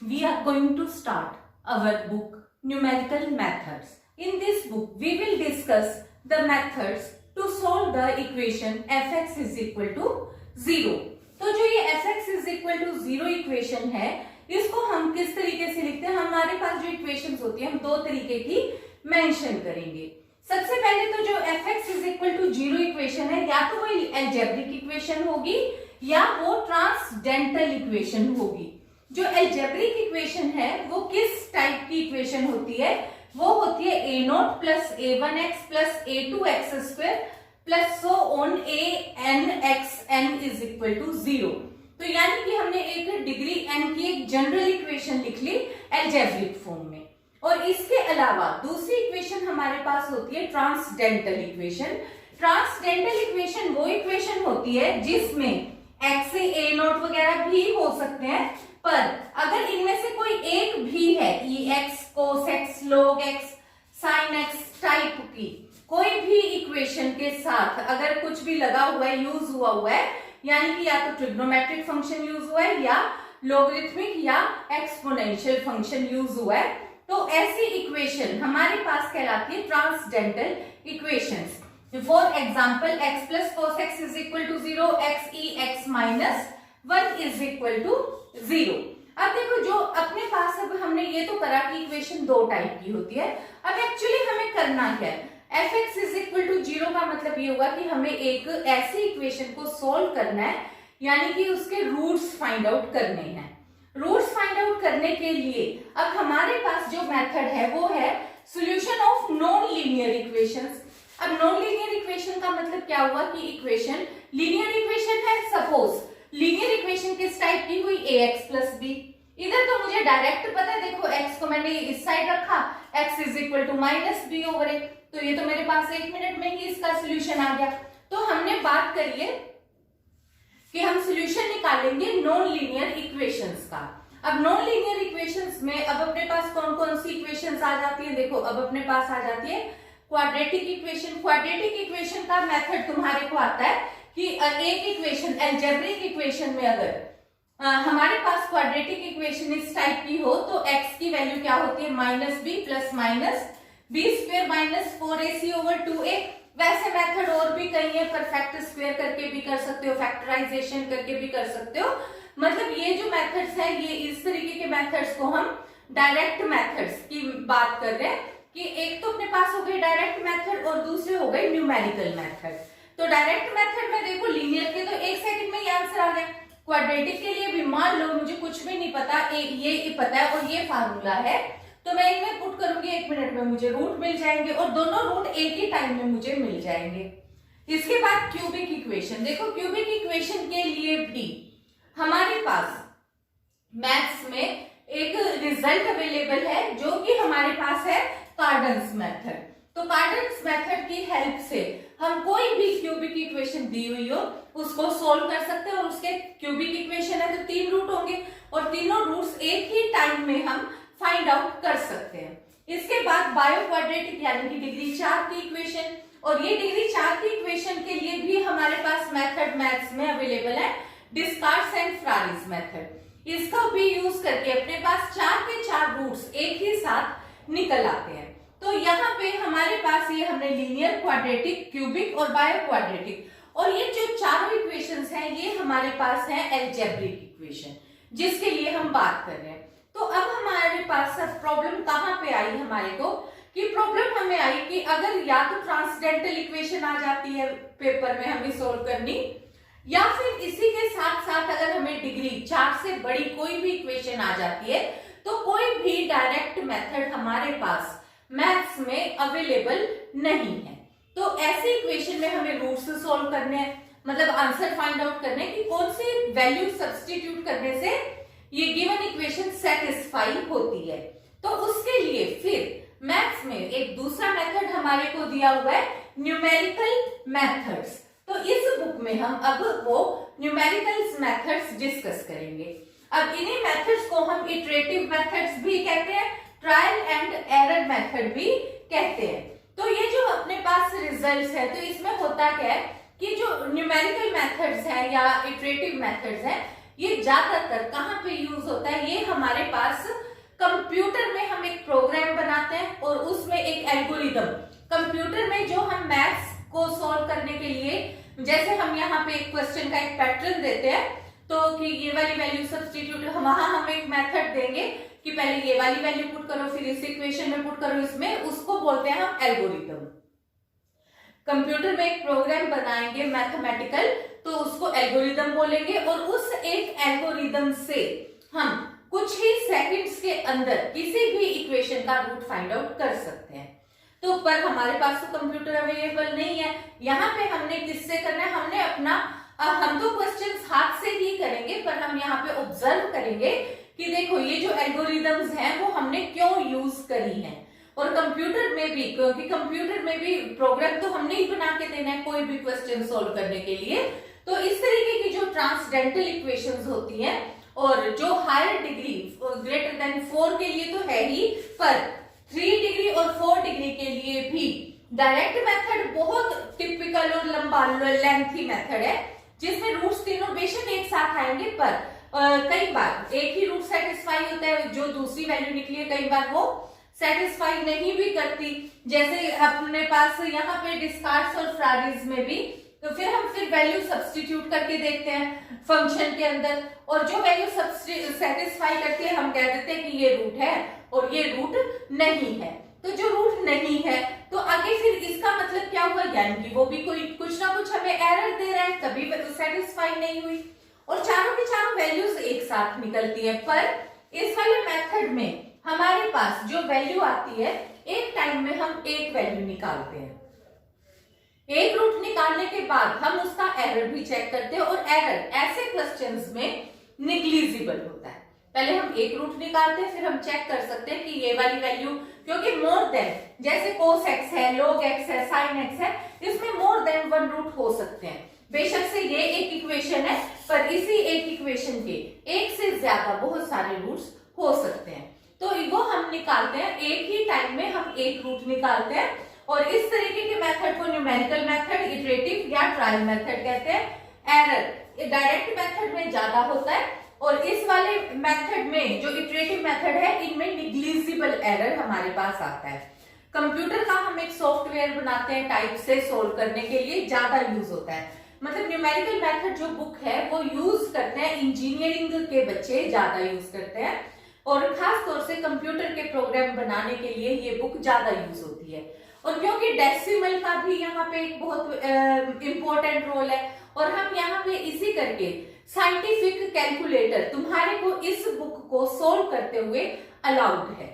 we are going to start our book Numerical Methods. In this book, we will discuss the methods to solve the equation fx is equal to 0. तो जो ये fx is equal to 0 equation है, इसको हम किस तरीके से लिखते हैं? हमारे पास जो इक्वेशंस होती है हम दो तरीके की मेंशन करेंगे. सबसे पहले तो जो fx is equal to 0 equation है, या तो वो एल्जेब्रिक इक्वेशन होगी या वो ट्रांसडेंटल इक्वेशन होगी. जो एल्जेब्रिक इक्वेशन है वो किस टाइप की इक्वेशन होती है? वो होती है a0 plus a1x plus a2x square plus so on anxn is equal to 0. तो यानी कि हमने एक डिग्री n की एक जनरल इक्वेशन लिख ली एल्जेब्रिक फॉर्म में. और इसके अलावा दूसरी इक्वेशन हमारे पास होती है ट्रांसडेंटल इक्वेशन. ट्रांसडेंटल इक्वेशन वो इक्वेशन होती है जिसमें x से a0 वगैरह भी हो सकते हैं, पर अगर इनमें से कोई एक भी है, ex, cos x, log x, sin x type की कोई भी इक्वेशन के साथ अगर कुछ भी लगा हुआ है, यूज हुआ है, यानी कि या तो ट्रिग्नोमेट्रिक फंक्शन यूज हुआ है या लॉगरिथमिक या एक्सपोनेंशियल फंक्शन यूज हुआ है, तो ऐसी इक्वेशन हमारे पास कहलाती है transcendental equations. For example x plus cos x is equal to 0, x e x minus 1 is equal to 0. अब देखो, जो अपने पास अब हमने ये तो करा कि इक्वेशन दो टाइप की होती है. अब एक्चुअली हमें करना क्या है? fx इज इक्वल टू 0 का मतलब ये होगा कि हमें एक ऐसी इक्वेशन को सोल्व करना है, यानी कि उसके रूट्स फाइंड आउट करने हैं. रूट्स फाइंड आउट करने के लिए अब हमारे पास जो मेथड है वो है solution of non linear equations. अब नॉन लीनियर इक्वेशन का मतलब क्या हुआ कि इक्वेशन लीनियर इक्वेशन है. सपोज लीनियर इक्वेशन किस टाइप की हुई? ax plus b. इधर तो मुझे डायरेक्ट पता है, देखो x को मैंने इस साइड रखा, x is equal to minus B over A, तो ये तो मेरे पास 1 मिनट में ही इसका सोल्यूशन आ गया. तो हमने बात करिए कि हम सोल्यूशन निकालेंगे नॉन लीनियर इक्वेशंस का. अब नॉन लीनियर इक्वेशंस में अब अपने पास कौन कौन सी इक्वेशंस आ जाती है? देखो, अब अपने पास आ जाती है क्वाड्रेटिक इक्वेशन. क्वाड्रेटिक इक्वेशन का मेथड तुम्हारे को आता है कि एक इक्वेशन एल्जेब्रिक इक्वेशन में अगर हमारे पास क्वाड्रेटिक इक्वेशन इस टाइप की हो तो x की वैल्यू क्या होती है? Minus b plus minus b square minus 4ac over 2a. वैसे मेथड और भी कई है, परफेक्ट स्क्वायर करके भी कर सकते हो, फैक्टराइजेशन करके भी कर सकते हो. मतलब ये जो मेथड्स है, ये इस तरीके के मेथड्स को हम डायरेक्ट मेथड्स की बात कर रहे हैं कि एक तो अपने पास हो गई डायरेक्ट मेथड और दूसरे हो गए न्यूमेरिकल मेथड. तो डायरेक्ट मेथड में देखो, लीनियर के तो 1 सेकंड में ही आंसर आ गया. क्वाड्रेटिक के लिए भी मान लो मुझे कुछ भी नहीं पता, ये पता है और ये फार्मूला है, तो मैं इनमें पुट करूंगी 1 मिनट में मुझे रूट मिल जाएंगे और दोनों रूट एक ही टाइम में मुझे मिल जाएंगे. इसके बाद क्यूबिक इक्वेशन. देखो, क्यूबिक इक्वेशन के लिए भी हमारे पास मैथ्स में एक रिजल्ट अवेलेबल है जो कि हमारे पास है कार्डन्स मेथड. तो कार्डन्स मेथड की हेल्प से हम कोई भी क्यूबिक इक्वेशन दी हुई हो उसको सोल्व कर सकते हैं. और उसके क्यूबिक इक्वेशन है तो 3 रूट होंगे और तीनों रूट्स एक ही टाइम में हम फाइंड आउट कर सकते हैं. इसके बाद बायो क्वाड्रेटिक यानी कि डिग्री 4 की इक्वेशन, और ये डिग्री 4 की इक्वेशन के लिए भी हमारे पास मेथड मैथ्स में अवेलेबल है, डिस्कार्ड्स एंड फ्रारिज मेथड. इसका भी यूज करके अपने पास 4 के 4 रूट्स एक ही साथ निकल आते हैं. तो यहाँ पे हमारे पास ये हमने लीनियर, क्वाड्रेटिक, क्यूबिक और बायो क्वाड्रेटिक, और ये जो चारों इक्वेशंस हैं ये हमारे पास है एल्जेब्रिक इक्वेशन जिसके लिए हम बात कर रहे हैं. तो अब हमारे पास प्रॉब्लम कहाँ पे आई हमारे को कि प्रॉब्लम हमें आई कि अगर या तो ट्रांसडेंटल इक्वेशन आ जाती है पेपर में हमें सोल्व करनी, या फिर इसी के साथ साथ अगर हमें डिग्री 4 से बड़ी कोई भी इक्वेशन आ जाती है तो कोई भी डायरेक्ट मेथड हमारे पास मैथ्स में अवेलेबल नहीं है. तो ऐसी इक्वेशन में हमें रूट्स सोल्व करने हैं, मतलब आंसर फाइंड आउट करने की कौन सी वैल्यू सब्स्टिट्यूट करने से ये गिवन इक्वेशन सेटिस्फाई होती है. तो उसके लिए फिर मैथ्स में एक दूसरा मेथड हमारे को दिया हुआ है न्यूमेरिकल मेथड्स. तो इस बुक में हम अब वो न्यूमेरिकल मेथड्स डिस्कस करेंगे. अब इन्हीं मेथड्स को हम इटरेटिव मेथड्स भी कहते हैं, ट्रायल एंड एरर मेथड भी कहते हैं. तो ये जो अपने पास रिजल्ट्स है, तो इसमें होता क्या है कि जो न्यूमेरिकल मेथड्स हैं या इटरेटिव मेथड्स हैं, ये ज्यादातर कहाँ पे यूज होता है? ये हमारे पास एल्गोरिदम, कंप्यूटर में जो हम मैथ्स को सॉल्व करने के लिए, जैसे हम यहाँ पे एक क्वेश्चन का एक पैटर्न देते हैं, तो कि ये वाली वैल्यू सब्स्टिट्यूट, वहां हम एक मेथड देंगे कि पहले ये वाली वैल्यू पुट करो, फिर इस इक्वेशन में पुट करो, इसमें उसको बोलते हैं हम एल्गोरिदम। कंप्यूटर में एक प्रोग्राम बनाएंगे मैथमेटिकल, तो उसको एल्गोरिदम बोलेंगे, और उस एक एल्गोरिदम से हम कुछ ही सेकंड्स के अंदर किसी भी इक्वेशन का रूट फाइंड आउट कर सकते हैं। तो पर हमारे पास तो कंप्यूटर अवेलेबल नहीं है। यहाँ पे हमने किससे करना है, हमने अपना हम तो क्वेश्चंस हाथ से ही करेंगे, पर हम यहाँ पे ऑब्जर्व करेंगे कि देखो ये जो एल्गोरिदम्स हैं वो हमने क्यों यूज करी हैं। और कंप्यूटर में भी, क्योंकि कंप्यूटर में भी प्रोग्राम तो हमने ही बना के देना है कोई भी क्वेश्चन सोल्व करने के लिए, तो इस तरीके की जो ट्रांसडेंटल इक्वेशंस होती हैं और जो हायर डिग्री ग्रेटर देन 4 के लिए तो है ही, पर 3 डिग्री और 4 डिग्री के लिए भी डायरेक्ट मेथड बहुत टिपिकल और लंबा लेंथी मेथड है, जिसमें रूट्स तीनों बेशक एक साथ आएंगे, पर कई बार एक ही रूट सेटिस्फाई होता है, जो दूसरी वैल्यू निकली है कई बार वो सेटिस्फाई नहीं भी करती। जैसे अपने पास यहाँ पे डिस्कार्ड्स और फ्राडीज में भी, तो फिर हम वैल्यू सब्स्टिट्यूट करके देखते हैं फंक्शन के अंदर, और जो वैल्यू सेटिस्फाई करती है हम कह देते हैं कि ये रूट है और ये रूट नहीं है। तो जो रूट नहीं है तो आगे फिर इसका मतलब क्या हुआ, यानी कि वो भी कोई कुछ ना कुछ हमें एरर दे रहा है, तभी सेटिस्फाई नहीं हुई, और चारों की चारों वैल्यूज एक साथ निकलती है। पर इस वाले मेथड में हमारे पास जो वैल्यू आती है, एक टाइम में हम एक वैल्यू निकालते हैं, एक रूट निकालने के बाद हम उसका एरर भी चेक करते हैं, और एरर ऐसे क्वेश्चंस में निग्लिजिबल होता है। पहले हम एक रूट निकालते हैं, फिर हम चेक कर सकते हैं कि ये वाली वैल्यू, क्योंकि मोर देन, जैसे cos x है, log x है, sin x है, इसमें मोर देन 1 रूट हो सकते हैं। बेशक से ये एक इक्वेशन है, पर इसी एक इक्वेशन के एक से ज्यादा बहुत सारे रूट्स हो सकते हैं, तो वो हम निकालते हैं, एक ही टाइम में हम एक रूट निकालते हैं। और इस तरीके के मेथड को न्यूमेरिकल मेथड, इटरेटिव या ट्रायल मेथड कहते हैं। एरर डायरेक्ट मेथड में ज्यादा होता है, और इस वाले मेथड में जो इटरेटिव मेथड है, इनमें निग्लिजिबल एरर हमारे पास आता है। कंप्यूटर का हम एक सॉफ्टवेयर बनाते हैं टाइप से सोल्व करने के लिए, ज्यादा यूज होता है। मतलब न्यूमेरिकल मेथड जो बुक है वो यूज करते हैं, इंजीनियरिंग के बच्चे ज्यादा यूज करते हैं, और खास तौर से कंप्यूटर के प्रोग्राम बनाने के लिए ये बुक ज्यादा यूज होती है। और क्योंकि डेसिमल का भी यहाँ पे एक बहुत इंपॉर्टेंट रोल है, और हम यहाँ पे इसी करके साइंटिफिक कैलकुलेटर तुम्हारे को इस बुक को सोल्व करते हुए अलाउड है।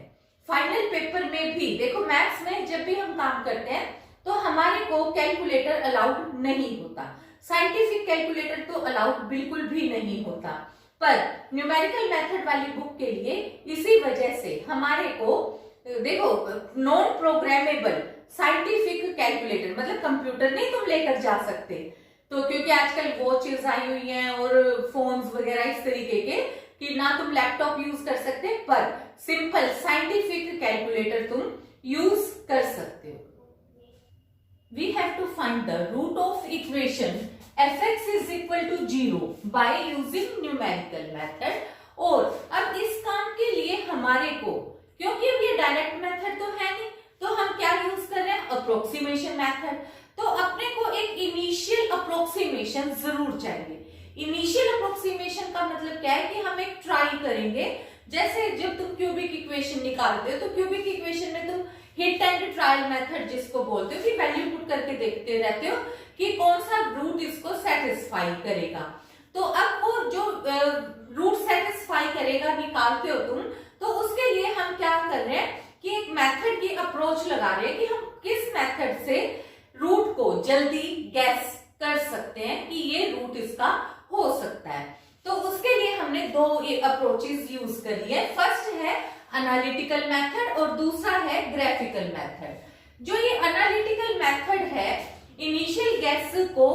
फाइनल पेपर में भी देखो, मैथ्स में जब भी हम काम करते हैं तो हमारे को कैलकुलेटर अलाउड नहीं होता, साइंटिफिक कैलकुलेटर तो अलाउड बिल्कुल भी नहीं होता, पर न्यूमेरिकल मेथड वाली बुक के लिए इसी वजह से हमारे को देखो नॉन प्रोग्रामेबल साइंटिफिक कैलकुलेटर, मतलब कंप्यूटर नहीं तुम लेकर जा सकते, तो क्योंकि आजकल वॉचेस आई हुई हैं और फोन्स वगैरह इस तरीके के कि ना तुम लैपटॉप यूज कर सकते, पर सिंपल साइंटिफिक कैलकुलेटर तुम यूज कर सकते हो। We have to find the root of equation f(x) is equal to 0 by using numerical method। और अब इस काम के लिए हमारे को, क्योंकि अब ये डायरेक्ट मेथड तो है नहीं, तो हम क्या यूज कर रहे हैं, अप्रोक्सीमेशन मेथड। तो अपने को एक इनिशियल अप्रोक्सीमेशन जरूर चाहिए। इनिशियल अप्रोक्सीमेशन का मतलब क्या है कि हम एक ट्राई करेंगे, जैसे जब तुम क्यूबिक इक्वेशन निकालते हो तो क्यूबिक इक्वेशन में तुम हिट एंड ट्रायल मेथड जिसको बोलते हो कि वैल्यू पुट करके देखते रहते हो कि कौन सा रूट इसको सेटिस्फाई करेगा। तो अब वो जो रूट सेटिस्फाई करेगा निकालते हो तुम, तो उसके लिए हम क्या कर रहे हैं कि एक मेथड की अप्रोच लगा रहे हैं कि हम किस मेथड से रूट को जल्दी गैस कर सकते हैं कि ये रूट इसका हो सकता है। तो उसके लिए हमने दो अप्रोचेस यूज करी है। फर्स्ट है एनालिटिकल मेथड और दूसरा है ग्राफिकल मेथड। जो ये एनालिटिकल मेथड है इनिशियल गैस को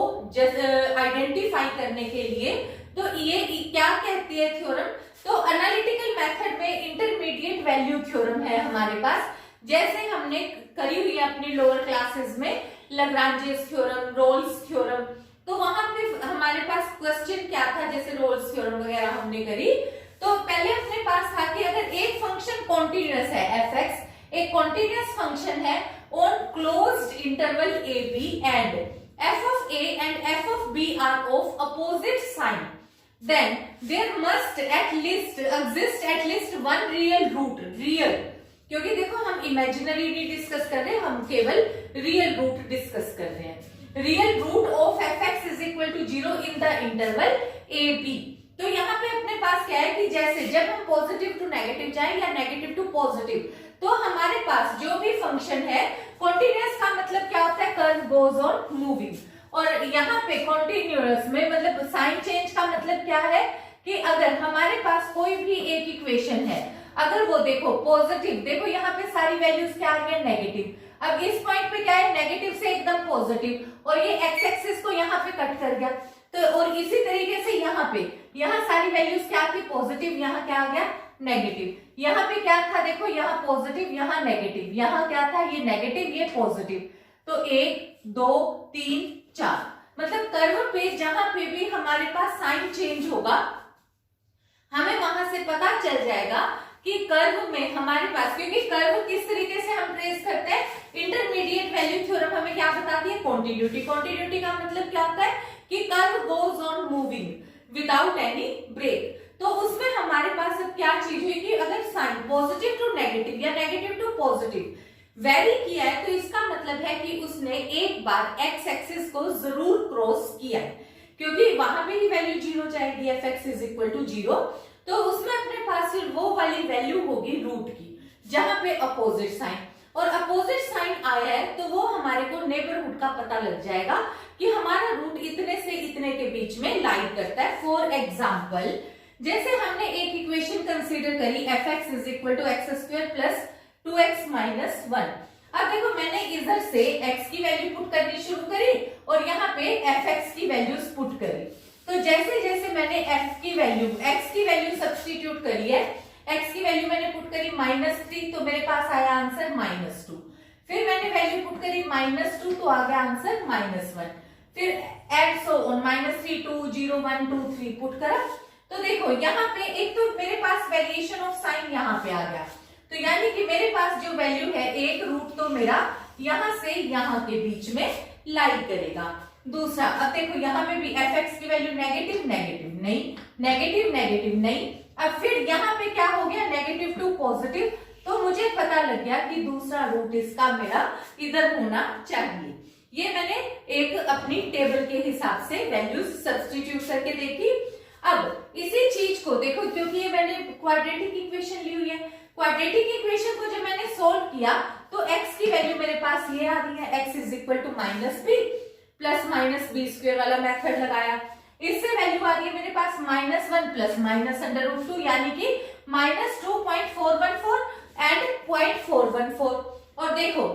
आइडेंटिफाई करने के लिए, तो ये क्या कहती है थ्योरम, तो एनालिटिकल मेथड में इंटरमीडिएट वैल्यू थ्योरम है हमारे पास, जैसे हमने करी हुई है अपनी लोअर क्लासेस में लाग्रांजेस थ्योरम, रोल्स थ्योरम। तो वहां पे हमारे पास क्वेश्चन क्या था, जैसे रोल्स थ्योरम वगैरह हमने करी, तो पहले अपने पास था कि अगर एक फंक्शन कॉन्टिन्यूअस है f(x), एक कॉन्टिन्यूअस फंक्शन है on closed interval AB and f of A and f of B are of opposite sign, then there must at least exist at least one real root. Real, क्योंकि देखो हम imaginary नहीं discuss कर रहे, हम केवल real root discuss कर रहे हैं। Real root of fx is equal to 0 in the interval a b. तो यहाँ पे अपने पास क्या है कि जैसे जब हम पॉजिटिव टू नेगेटिव जाए या नेगेटिव टू पॉजिटिव, तो हमारे पास जो भी फंक्शन है, कॉन्टिन्यूअस का मतलब क्या होता है, कर्व गोज ऑन मूविंग। और यहाँ पे कॉन्टिन्यूअस में मतलब साइन चेंज का मतलब क्या है कि अगर हमारे पास कोई भी एक इक्वेशन है, अगर वो देखो पॉजिटिव, देखो यहाँ पे सारी वैल्यूज क्या आ रही है, नेगेटिव। अब इस पॉइंट पे क्या है, नेगेटिव से एकदम पॉजिटिव, और ये एक्स एक्सिस को यहाँ पे कट कर गया। तो और इसी तरीके से यहाँ पे, यहाँ सारी वैल्यूज क्या थी, पॉजिटिव, यहाँ क्या आ गया, नेगेटिव। यहाँ पे क्या था, देखो यहाँ पॉजिटिव, यहाँ नेगेटिव, यहाँ क्या था, ये नेगेटिव, ये पॉजिटिव। तो 1 2 3 4, मतलब कर्व पे जहां पे भी हमारे पास साइन चेंज होगा, हमें वहां से पता चल जाएगा कि कर्व में हमारे पास, क्योंकि कर्व किस तरीके से हम ट्रेस करते हैं, इंटरमीडिएट वैल्यू थ्योरम हमें क्या बताती है, कॉन्टिन्यूटी। कॉन्टिन्यूटी का मतलब क्या होता है कि curve goes on moving without any break. तो उसमें हमारे पास अब क्या चीज हुई कि अगर साइन पॉजिटिव टू नेगेटिव या नेगेटिव टू पॉजिटिव वेरी किया है, तो इसका मतलब है कि उसने एक बार एक्स एक्सिस को जरूर क्रॉस किया है, क्योंकि वहां पे ही वैल्यू 0 जाएगी, f x is equal to 0। तो उसमें अपने पास फिर वो वाली वैल्यू होगी रूट की, जहां पे अपोजिट साइन, और अपोजिट साइन आया है तो वो हमारे को नेबरहुड का पता लग जाएगा कि हमारा रूट इतने से इतने के बीच में लाई करता है। फॉर एग्जाम्पल, जैसे हमने एक इक्वेशन कंसिडर करी, f x is equal to x square plus 2x minus 1। अब देखो मैंने इधर से x की वैल्यू पुट करनी शुरू करी और यहाँ पे fx की वैल्यूज पुट करी। तो जैसे जैसे मैंने x की वैल्यू सब्स्टिट्यूट करी है, x की वैल्यू मैंने पुट करी -3, तो मेरे पास आया आंसर -2। फिर मैंने वैल्यू पुट करी -2, तो आ गया आंसर -1। फिर एंड सो ऑन, -3 2 0 1 2 3 पुट करा। तो देखो यहाँ पे एक तो मेरे पास वेरिएशन ऑफ साइन यहाँ पे आ गया, तो यानी कि मेरे पास जो वैल्यू है, एक रूट तो मेरा यहां से यहां के बीच में लाई करेगा। दूसरा, अब देखो यहाँ पे भी एफ एक्स की वैल्यू नेगेटिव नेगेटिव नहीं, नेगेटिव नेगेटिव नहीं। अब फिर यहाँ पे क्या हो गया, नेगेटिव टू पॉजिटिव, तो मुझे पता लग गया कि दूसरा रूट इसका मेरा इधर होना चाहिए। ये मैंने एक अपनी टेबल के हिसाब से वैल्यूज सब्स्टिट्यूट करके देखी। अब इसी चीज को देखो, क्योंकि ये मैंने क्वाड्रेटिक इक्वेशन ली हुई है, क्वाड्रेटिक इक्वेशन को जब मैंने सोल्व किया तो x की वैल्यू मेरे पास ये आ रही है, x is equal to -b plus -b² वाला मेथड लगाया। इससे वैल्यू आ रही है मेरे पास -1 प्लस -√2, यानी कि -2.414 एंड 0.414। और देखो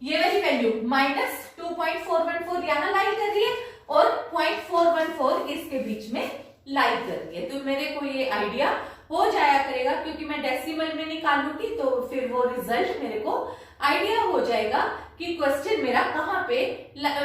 ये वाली वैल्यू -2.414 यहाँ लाई कर रही है और 0.414 इसके बीच में लाई कर रही है। तो मेरे को ये आइडिया हो जाया करेगा, क्योंकि मैं डेसिमल में निकालूंगी तो फिर वो रिजल्ट मेरे को आइडिया हो जाएगा कि क्वेश्चन मेरा कहाँ पे,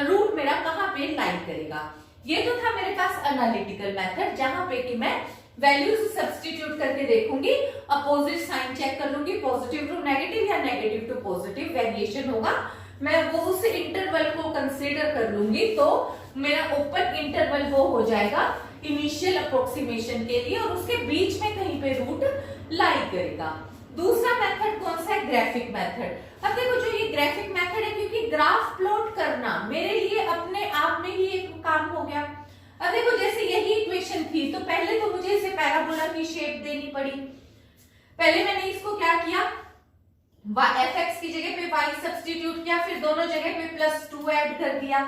रूट मेरा कहाँ पे लाई करेगा। ये तो था मेरे पास एनालिटिकल मेथड, जहां पे कि मैं वैल्यूज सब्स्टिट्यूट करके देखूंगी, अपोजिट साइन चेक कर लूंगी, पॉजिटिव टू नेगेटिव या नेगेटिव टू पॉजिटिव वेरिएशन होगा, मैं वो उस इंटरवल को कंसीडर कर लूंगी, तो मेरा ओपन इंटरवल वो हो जाएगा इनिशियल अप्रोक्सीमेशन के लिए, और उसके बीच में कहीं पे रूट लाई करेगा। दूसरा मेथड कौन सा है, ग्राफिक मेथड। अब देखो जो ये ग्राफिक मेथड है, क्योंकि ग्राफ प्लॉट करना मेरे लिए अपने आप में ही एक काम हो गया। अब देखो जैसे यही इक्वेशन थी, तो पहले तो मुझे इसे पैराबोला की शेप देनी पड़ी। पहले मैंने इसको क्या किया, एफ एक्स की जगह पे वाई सब्स्टिट्यूट किया, फिर दोनों जगह पे +2 ऐड कर दिया।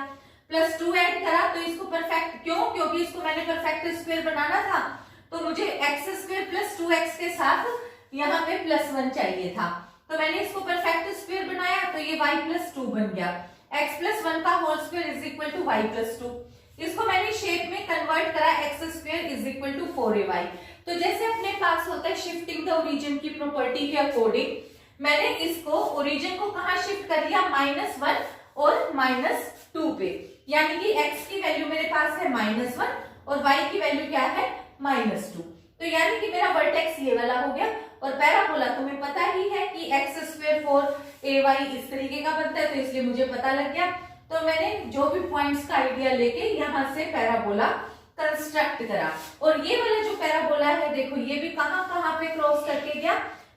+2 ऐड करा तो इसको परफेक्ट, क्योंकि इसको मैंने परफेक्ट स्क्वायर बनाना था, तो मुझे x² + 2x के साथ यहाँ पे +1 चाहिए था, तो मैंने इसको परफेक्ट स्क्वायर बनाया, तो ये y + 2 बन गया। x + 1 का whole square is equal to y + 2। इसको मैंने शेप में कन्वर्ट करा, x² is equal to 4ay। तो जैसे अपने पास होता है शिफ्टिंग द ओरिजिन की प्रॉपर्टी के अकॉर्डिंग, मैंने इसको ओरिजिन को कहाँ शिफ्ट कर दिया, -1 और -2 पे, यानी कि x की वैल्यू मेरे पास है -1 और y की वैल्यू क्या है, -2। तो यानी कि मेरा वर्टेक्स ये वाला हो गया। और पैराबोला तुम्हें पता ही है कि x² 4 AY इस तरीके का बनता है, तो इसलिए मुझे पता लग गया। तो मैंने जो भी पॉइंट्स का आइडिया लेके यहाँ से पैराबोला कंस्ट्रक्ट करा। और ये वाला जो पैराबोला है देखो, ये भी कहाँ पे क्रॉस करके गया,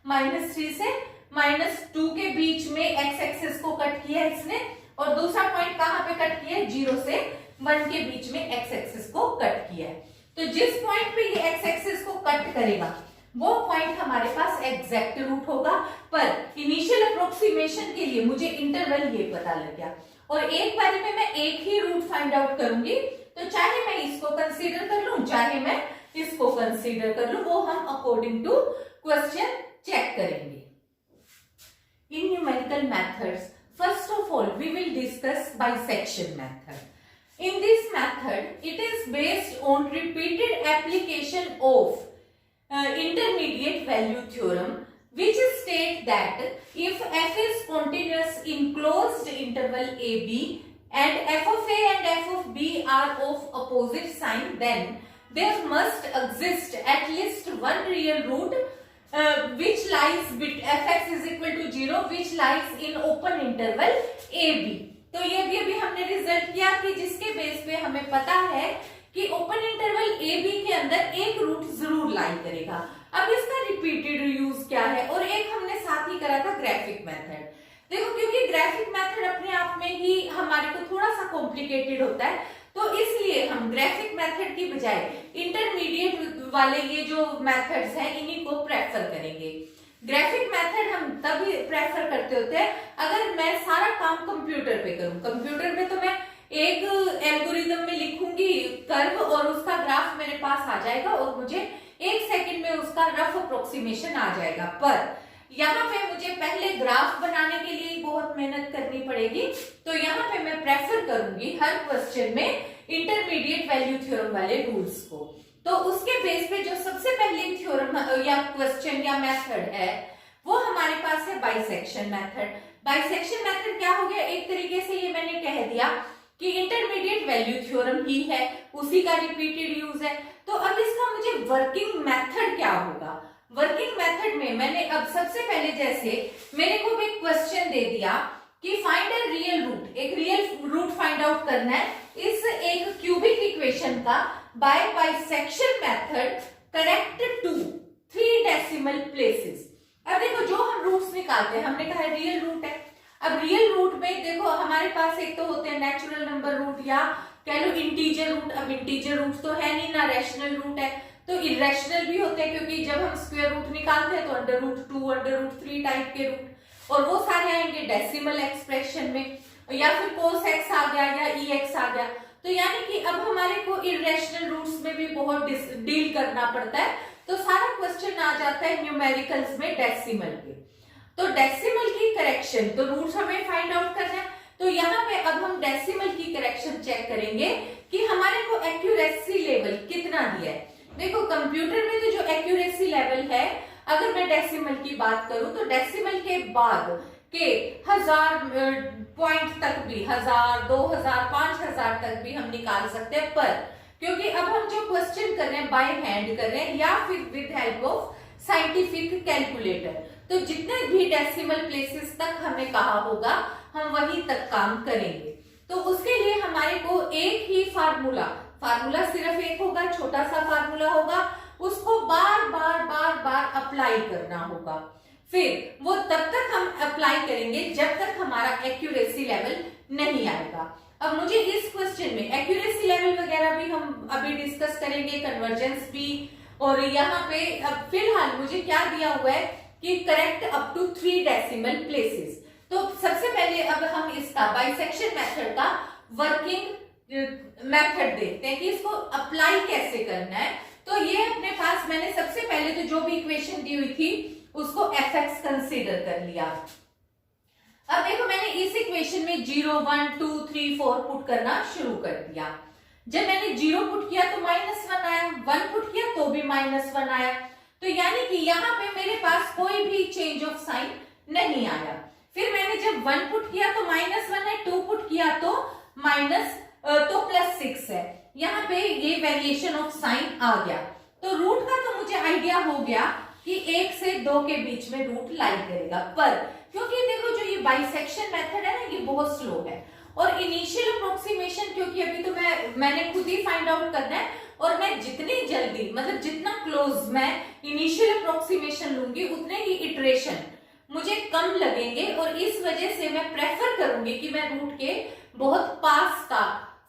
-3 से -2 के बीच में एक्स एक्सिस को कट किया इसने। और दूसरा पॉइंट कहाँ पे कट किया है, 0 से 1 के बीच में एक्स एक्सिस को कट किया है। तो जिस पॉइंट पे ये एक्स एक्सिस को कट करेगा वो पॉइंट हमारे पास एग्जैक्ट रूट होगा। पर इनिशियल अप्रोक्सीमेशन के लिए मुझे इंटरवल ये पता लग गया, और एक बारी में मैं एक ही रूट फाइंड आउट करूंगी। तो चाहे मैं इसको कंसीडर कर लूं, चाहे मैं इसको कंसीडर कर लूं, वो हम अकॉर्डिंग टू क्वेश्चन चेक करेंगे। इन numerical methods, first of all we will discuss bisection method. In this method it is based on repeated application of intermediate value theorem, which state that if f is continuous in closed interval ab and f of a and f of b are of opposite sign, then there must exist at least one real root which lies fx is equal to 0 which lies in open interval ab। तो ये भी अभी हमने result किया कि जिसके base पे हमें पता है कि ओपन इंटरवल ab के अंदर एक रूट जरूर लाई करेगा। अब इसका रिपीटेड यूज क्या है, और एक हमने साथ ही करा था ग्राफिक मेथड। देखो, क्योंकि ग्राफिक मेथड अपने आप में ही हमारे को थोड़ा सा कॉम्प्लिकेटेड होता है, तो इसलिए हम ग्राफिक मेथड की बजाय इंटरमीडिएट वाले ये जो मेथड्स हैं इन्हीं को प्रेफर करेंगे। ग्राफिक मेथड हम तभी प्रेफर करते होते हैं अगर मैं सारा काम कंप्यूटर पे करूं। कंप्यूटर पे तो मैं एक एल्गोरिदम में लिखूंगी कर्व और उसका ग्राफ मेरे पास आ जाएगा और मुझे 1 सेकंड में उसका रफ अप्रोक्सीमेशन आ जाएगा। पर यहाँ पे मुझे पहले ग्राफ बनाने के लिए बहुत मेहनत करनी पड़ेगी। तो यहाँ पे मैं प्रेफर करूंगी हर क्वेश्चन में इंटरमीडिएट वैल्यू थ्योरम वाले रूल्स को। तो उसके बेस पे जो सबसे पहले थ्योरम या क्वेश्चन या मेथड है वो हमारे पास है बाइसेक्शन मेथड। बाइसेक्शन मेथड क्या हो गया, एक तरीके से ये मैंने कह दिया कि इंटरमीडिएट वैल्यू थ्योरम ही है, उसी का रिपीटेड यूज है। तो अब इसका मुझे वर्किंग मेथड क्या होगा। वर्किंग मेथड में मैंने अब सबसे पहले जैसे मेरे को एक क्वेश्चन दे दिया कि फाइंड अ रियल रूट, एक रियल रूट फाइंड आउट करना है इस एक क्यूबिक इक्वेशन का by bisection method correct to 3 decimal places. अब देखो, जो हम रूट्स निकालते हैं हमने कहा रियल रूट है। अब रियल रूट में देखो हमारे पास एक तो होते हैं नेचुरल नंबर रूट या कह लो इंटीजर रूट। अब इंटीजर रूट तो है नहीं ना, रैशनल रूट है, तो इरेशनल भी होते हैं क्योंकि जब हम स्क्वायर रूट निकालते हैं तो √2 √3 टाइप के रूट, और वो सारे आएंगे डेसिमल एक्सप्रेशन में, या फिर cos x आ गया या ex आ गया। तो यानी कि अब हमारे को इरेशनल रूट्स में भी बहुत डील करना पड़ता है। तो सारा क्वेश्चन आ जाता है न्यूमेरिकल्स में डेसिमल पे। तो डेसिमल की करेक्शन, तो रूट्स हमें फाइंड आउट करना है। तो यहाँ पे अब हम डेसिमल की करेक्शन चेक करेंगे कि हमारे को एक्यूरेसी लेवल कितना दिया है। देखो, कंप्यूटर में तो जो एक्यूरेसी लेवल है, अगर मैं डेसिमल की बात करूं तो डेसिमल के बाद के 1000 पॉइंट तक भी, 1000, 2000, 5000 तक भी हम निकाल सकते हैं। पर क्योंकि अब हम जो क्वेश्चन कर रहे हैं बाय हैंड कर रहे हैं या फिर with help of scientific calculator, तो जितने भी डेसिमल प्लेसेस तक हमें कहा होगा हम वहीं तक काम करेंगे। तो उसके लिए हमारे को एक ही फार्मूला सिर्फ एक होगा, छोटा सा फार्मूला होगा, उसको बार बार अप्लाई करना होगा। फिर वो तब तक हम अप्लाई करेंगे जब तक हमारा एक्यूरेसी लेवल नहीं आएगा। अब मुझे इस क्वेश्चन में एक्यूरेसी लेवल वगैरह भी हम अभी डिस्कस करेंगे, कन्वर्जेंस भी, और यहाँ पे अब फिलहाल मुझे क्या दिया हुआ है कि correct up to 3 decimal places. तो सबसे पहले अब हम इसका बाइसेक्शन मेथड का वर्किंग मेथड देखते हैं कि इसको अप्लाई कैसे करना है। तो ये अपने पास मैंने सबसे पहले तो जो भी इक्वेशन दी हुई थी उसको fx कंसीडर कर लिया। अब देखो, मैंने इस इक्वेशन में 0, 1, 2, 3, 4 पुट करना शुरू कर दिया। जब मैंने 0 पुट किया तो -1 आया, 1 पुट किया तो भी -1 आया। तो यानी कि यहाँ पे मेरे पास कोई भी चेंज ऑफ साइन नहीं आया। फिर मैंने जब 1 पुट किया तो -1 है, 2 पुट किया तो +6 है। यहाँ पे ये वेरिएशन ऑफ साइन आ गया। तो रूट का तो मुझे आइडिया हो गया कि 1 से 2 के बीच में रूट लाई करेगा। पर क्योंकि देखो जो ये बाइसेक्शन मेथड है ना, ये बहुत स्लो है, और इनिशियल अप्रोक्सीमेशन क्योंकि अभी तो मैंने खुद ही फाइंड आउट करना है, और मैं जितनी जल्दी मतलब जितना क्लोज मैं इनिशियल अप्रोक्सीमेशन लूंगी उतने ही इटरेशन मुझे कम लगेंगे, और इस वजह से मैं प्रेफर करूंगी कि मैं रूट के बहुत पास का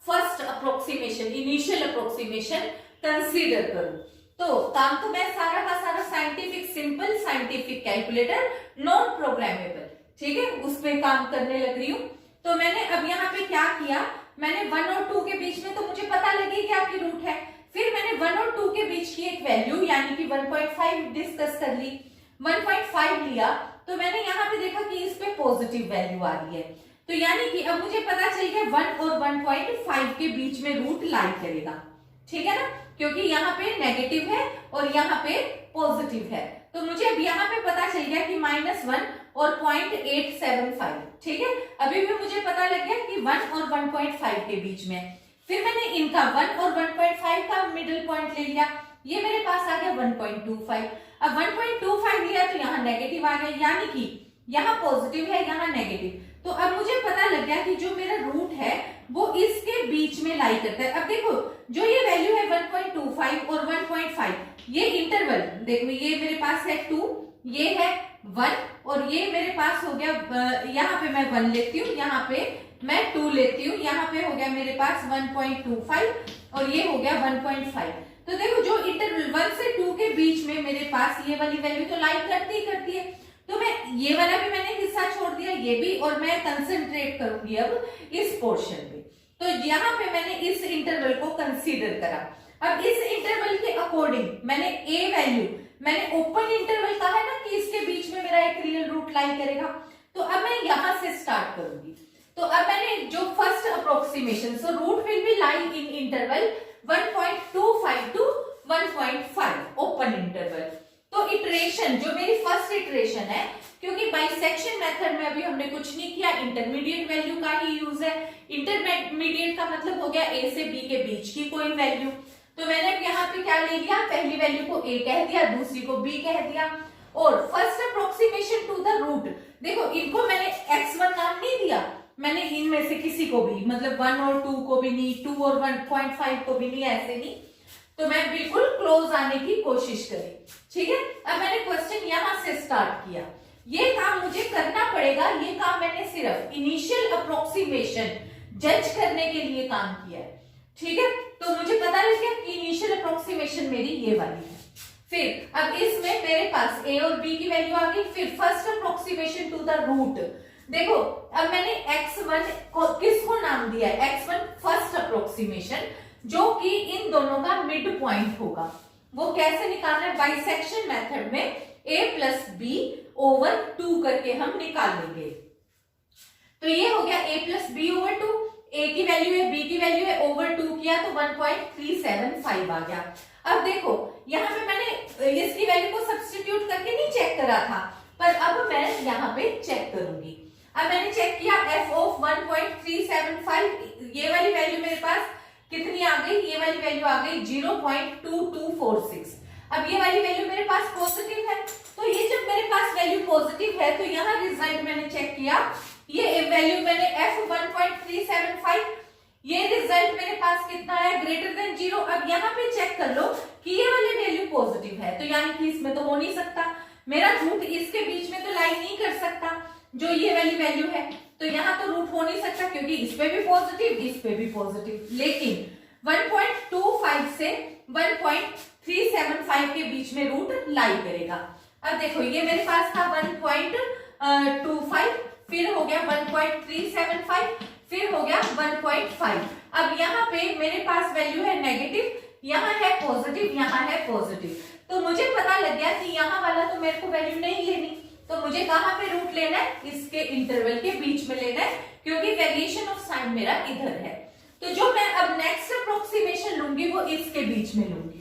first approximation, initial approximation consider करूं। तो काम तो मैं सारा का सारा scientific, simple scientific calculator, non programmable, ठीक है, उस पे काम करने लग रही हूं। तो मैंने अब यहाँ पे क्या किया, मैंने 1 और 2 के बीच में तो मुझे पता लगी कि आपकी रूट है, फिर मैंने 1 और 2 के बीच की एक वैल्यू यानी कि 1.5 डिस्कस कर ली। 1.5 लिया तो मैंने यहाँ पे देखा कि इस पे पॉजिटिव वैल्यू आ रही है, तो यानी कि अब मुझे पता चल गया 1 और 1.5 के बीच में रूट लाई करेगा, ठीक है ना, क्योंकि यहाँ पे नेगेटिव है और यहाँ पे पॉजिटिव है। तो मुझे अब यहाँ पे पता चल गया कि -1 और 0.875, ठीक है। अभी भी मुझे पता लग गया कि 1 और 1.5 के बीच में। फिर मैंने इनका 1 और 1.5 का मिडिल पॉइंट ले लिया, ये मेरे पास आ गया 1.25। अब 1.25 लिया तो यहाँ नेगेटिव आ गया, यानी कि यहाँ पॉजिटिव है, यहाँ नेगेटिव। तो अब मुझे पता लग गया कि जो मेरा रूट है वो इसके बीच में लाई करता है। अब देखो जो ये वैल्यू है 1.25 और 1.5, ये इंटरवल देखो, ये मेरे पास है 2, ये है 1, और ये मेरे पास हो गया, यहाँ पे मैं 1 लेती हूँ, यहाँ पे मैं 2 लेती हूँ, यहाँ पे हो गया मेरे पास 1.25 और ये हो गया 1.5। तो देखो जो इंटरवल 1 से 2 के बीच में मेरे पास ये वाली वैल्यू तो लाई करती है, तो मैं ये वाला भी मैंने हिस्सा छोड़ दिया, ये भी, और मैं कंसंट्रेट करूंगी अब इस पोर्शन पे। तो यहाँ पे मैंने इस इंटरवल को कंसीडर करा। अब इस इंटरवल के अकॉर्डिंग मैंने ए वैल्यू, मैंने ओपन इंटरवल कहा है ना कि इसके बीच में मेरा एक रियल रूट लाई करेगा, तो अब मैं यहां से स्टार्ट करूंगी। तो अब मैंने जो first approximation, so root will be lie in interval 1.25 to 1.5 open interval. तो इटरेशन जो मेरी फर्स्ट इटरेशन है, क्योंकि बाइसेक्शन मेथड में अभी हमने कुछ नहीं किया, इंटरमीडिएट वैल्यू का ही यूज है। इंटरमीडिएट का मतलब हो गया ए से बी के बीच की कोई वैल्यू। तो मैंने यहाँ पे क्या ले लिया, पहली वैल्यू को ए कह दिया, दूसरी को बी कह दिया, और first approximation to the root, देखो इनको मैंने x1 नाम नहीं दिया, मैंने इनमें से किसी को भी, मतलब 1 और 2 को भी नहीं, 2 और 1.5 को भी नहीं, ऐसे नहीं, तो मैं बिल्कुल क्लोज आने की कोशिश करी, ठीक है। अब मैंने क्वेश्चन यहां से स्टार्ट किया, ये काम मुझे करना पड़ेगा, ये काम मैंने सिर्फ इनिशियल अप्रोक्सीमेशन जज करने के लिए काम किया है, ठीक है। तो मुझे पता लग गया कि इनिशियल अप्रोक्सीमेशन मेरी ये वाली है। फिर अब इसमें मेरे पास ए और बी की वैल्यू आ गई। फिर first approximation to the root, देखो अब मैंने x1 को किसको नाम दिया है, x1 फर्स्ट अप्रोक्सीमेशन, जो कि इन दोनों का मिड पॉइंट होगा। वो कैसे निकालना है, बाइसेक्शन मेथड में a प्लस बी ओवर 2 करके हम निकाल लेंगे। तो ये हो गया a plus b over 2, a की वैल्यू है, b की वैल्यू है, ओवर 2 किया तो 1.375 आ गया। अब देखो यहाँ पे मैंने इसकी वैल्यू को सब्स्टिट्यूट करके नहीं चेक करा था, पर अब मैं यहाँ पे चेक करूंगी। अब मैंने चेक किया f ऑफ 1.375, ये वाली वैल्यू मेरे पास कितनी आ गई, ये वाली वैल्यू आ गई 0.2246। अब ये वाली वैल्यू मेरे पास पॉजिटिव है, तो ये जब मेरे पास वैल्यू पॉजिटिव है तो यहाँ रिजल्ट मैंने चेक किया, ये वैल्यू मैंने f 1.375, ये रिजल्ट मेरे पास कितना है, ग्रेटर देन 0। अब यहाँ पे चेक कर लो कि ये वाली वैल्यू पॉजिटिव है, तो यानी कि इसमें तो हो नहीं सकता, मेरा रूट इसके बीच में तो लाई नहीं कर सकता जो ये वाली वैल्यू है, तो यहाँ तो रूट हो नहीं सकता क्योंकि इस पे भी पॉजिटिव, इस पे भी पॉजिटिव। लेकिन 1.25 से 1.375 के बीच में रूट लाई करेगा। अब देखो ये मेरे पास था 1.25, फिर हो गया 1.375, फिर हो गया 1.5। अब यहाँ पे मेरे पास वैल्यू है नेगेटिव, यहाँ है पॉजिटिव, यहाँ है पॉजिटिव, तो मुझे पता लग गया कि यहाँ वाला तो मेरे को वैल्यू नहीं लेनी, तो मुझे कहाँ पे रूट लेना है, इसके इंटरवल के बीच में लेना है, क्योंकि वेरिएशन ऑफ साइन मेरा इधर है। तो जो मैं अब नेक्स्ट अप्रोक्सीमेशन लूंगी वो इसके बीच में लूंगी।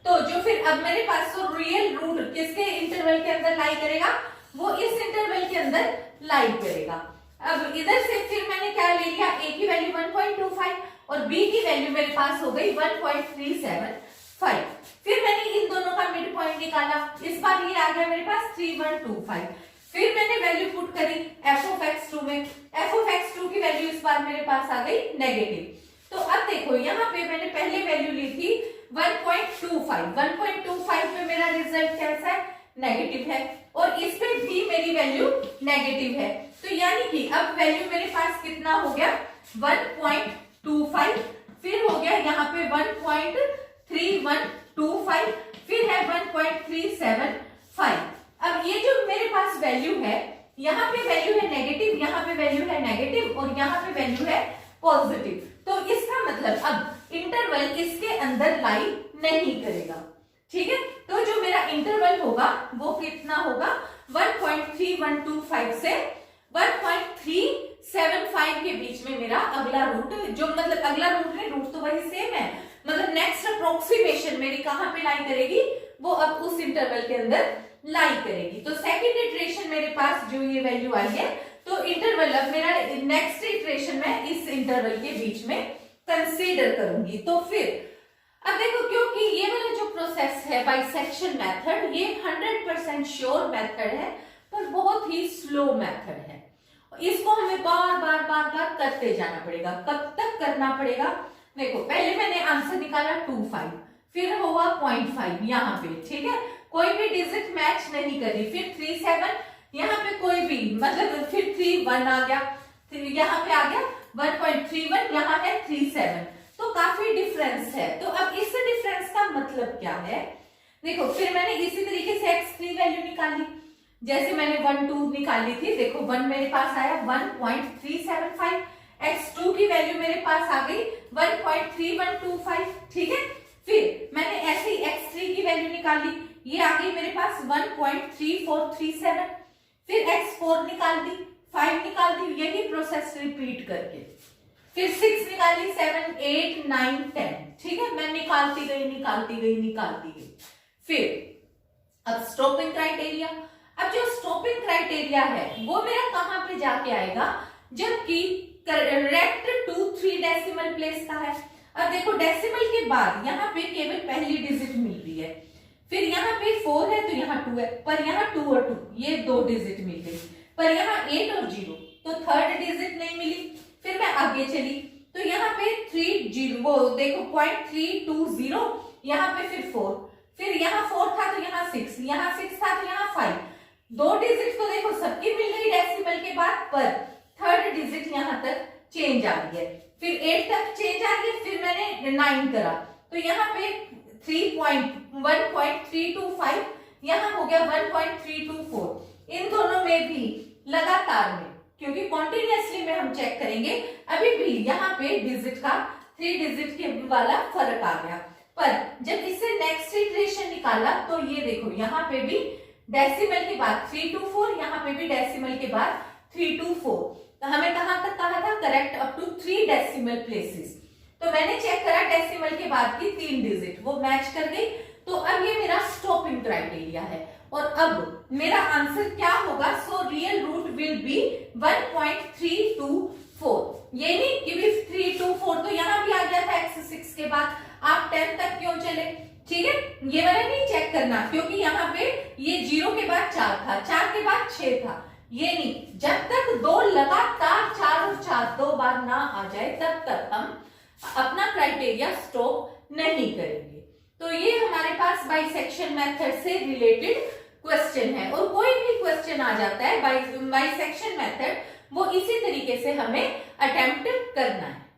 तो जो फिर अब मेरे पास तो रियल रूट किसके इंटरवल के अंदर लाई करेगा, वो इस इंटरवल के अंदर लाई करेगा। अब इधर से फिर मैंने क्या ले लिया, a की वैल्यू 1.25 और b की वैल्यू मेरे पास हो गई 1.375। 5। फिर मैंने इन दोनों का मिड पॉइंट निकाला, इस बार ये आ गया मेरे पास 3125। फिर मैंने वैल्यू पुट करी एफ ऑफ एक्स टू में, एफ ऑफ एक्स टू की वैल्यू इस बार मेरे पास आ गई नेगेटिव। तो अब देखो यहाँ पे मैंने पहले वैल्यू ली थी 1.25, 1.25 पे मेरा रिजल्ट कैसा है, नेगेटिव है, और इस पे भी मेरी वैल्यू नेगेटिव है। तो यानी कि अब वैल्यू मेरे पास कितना हो गया 1.25, फिर हो गया यहाँ पे 1.3125, फिर है 1.375। अब ये जो मेरे पास वैल्यू है, यहाँ पे वैल्यू है नेगेटिव, यहाँ पे वैल्यू है नेगेटिव, और यहाँ पे वैल्यू है पॉजिटिव। तो इसका मतलब अब इंटरवल इसके अंदर लाई नहीं करेगा, ठीक है। तो जो मेरा इंटरवल होगा वो कितना होगा 1.3125 से 1.375 के बीच में मेरा अगला रूट, जो मतलब अगला रूट है, रूट तो वही सेम है, मतलब नेक्स्ट अप्रोक्सीमेशन मेरी कहां पे लाई करेगी, वो अब उस इंटरवल के अंदर लाई करेगी। तो सेकंड इटरेशन मेरे पास जो ये वैल्यू आई है, तो इंटरवल अब मेरा नेक्स्ट इटरेशन में इस इंटरवल के बीच में कंसीडर करूंगी। तो फिर अब देखो, क्योंकि ये वाला जो प्रोसेस है बाइसेक्शन मेथड, ये 100% श्योर मेथड है, पर बहुत ही स्लो मेथड है। इसको हमें बार बार करते जाना पड़ेगा। कब तक करना पड़ेगा, देखो पहले मैंने आंसर निकाला 25, फिर हुआ 0.5 यहाँ पे, ठीक है, कोई भी डिजिट मैच नहीं करी, फिर 37, यहाँ पे कोई भी मतलब, फिर 31 आ गया, फिर यहाँ पे आ गया 1.31, यहाँ है 37, तो काफी डिफरेंस है। तो अब इस डिफरेंस का मतलब क्या है, देखो फिर मैंने इसी तरीके से x3 वैल्यू निकाली, जैसे मैंने 1 2 निकाली थी, देखो 1 मेरे पास आया 1.375, x2 की वैल्यू मेरे पास आ गई 1.3125, ठीक है। फिर मैंने ऐसे ही x3 की वैल्यू निकाली, ये आ गई मेरे पास 1.3437, फिर x4 निकाल दी, 5 निकाल दी, यही प्रोसेस रिपीट करके, फिर 6 निकाली, 7 8 9 10, ठीक है, मैं निकालती गई। फिर अब स्टॉपिंग क्राइटेरिया, अब जो स्टॉपिंग क्राइटेरिया है वो मेरा कहां पे जाके आएगा, जबकि करेक्ट 2 3 डेसिमल प्लेस का है। अब देखो डेसिमल के बाद यहाँ पे केवल पहली डिजिट मिल रही है, फिर यहाँ पे 4 है तो यहाँ 2 है, पर यहाँ 2 और 2 ये 2 डिजिट मिल गई, पर यहाँ 8 और 0 तो थर्ड डिजिट नहीं मिली। फिर मैं आगे चली तो यहाँ पे 3 0, वो देखो 0.320, यहाँ पे फिर 4, फिर यहाँ 4 था तो यहाँ 6, यहाँ 6 था तो यहाँ 5, 2 डिजिट तो देखो सबकी मिल गई डेसिमल के बाद, पर थर्ड डिजिट यहाँ तक चेंज आ रही है, फिर 8 तक चेंज आ गई, फिर मैंने 9 करा तो यहाँ पे 1.325, यहाँ हो गया 1.324। इन दोनों में भी लगातार में, क्योंकि कॉन्टिन्यूअसली में हम चेक करेंगे, अभी भी यहाँ पे डिजिट का 3 डिजिट के वाला फर्क आ गया, पर जब इससे नेक्स्ट इटरेशन निकाला तो ये देखो यहाँ पे भी डेसिमल के बाद 324, यहाँ पे भी डेसिमल के बाद 324, तो हमें कहां तक कहा था, correct up to 3 decimal places. तो मैंने चेक करा डेसिमल के बाद की 3 डिजिट वो मैच कर गई, तो अब ये मेरा स्टॉपिंग क्राइटेरिया है, और अब मेरा आंसर क्या होगा, so real root will be 1.324। ये नहीं कि 324 तो यहाँ भी आ गया था x6 के बाद, आप 10 तक क्यों चले, ठीक है, ये वाला नहीं चेक करना, क्योंकि यहाँ पे ये 0 के बाद 4 था, 4 के बाद 6 था, ये नहीं, जब तक 2 लगातार 4 और 4 2 बार ना आ जाए तब तक हम अपना क्राइटेरिया स्टॉप नहीं करेंगे। तो ये हमारे पास बाइसेक्शन मेथड से रिलेटेड क्वेश्चन है, और कोई भी क्वेश्चन आ जाता है बाइसेक्शन मेथड, वो इसी तरीके से हमें अटेम्प्ट करना है।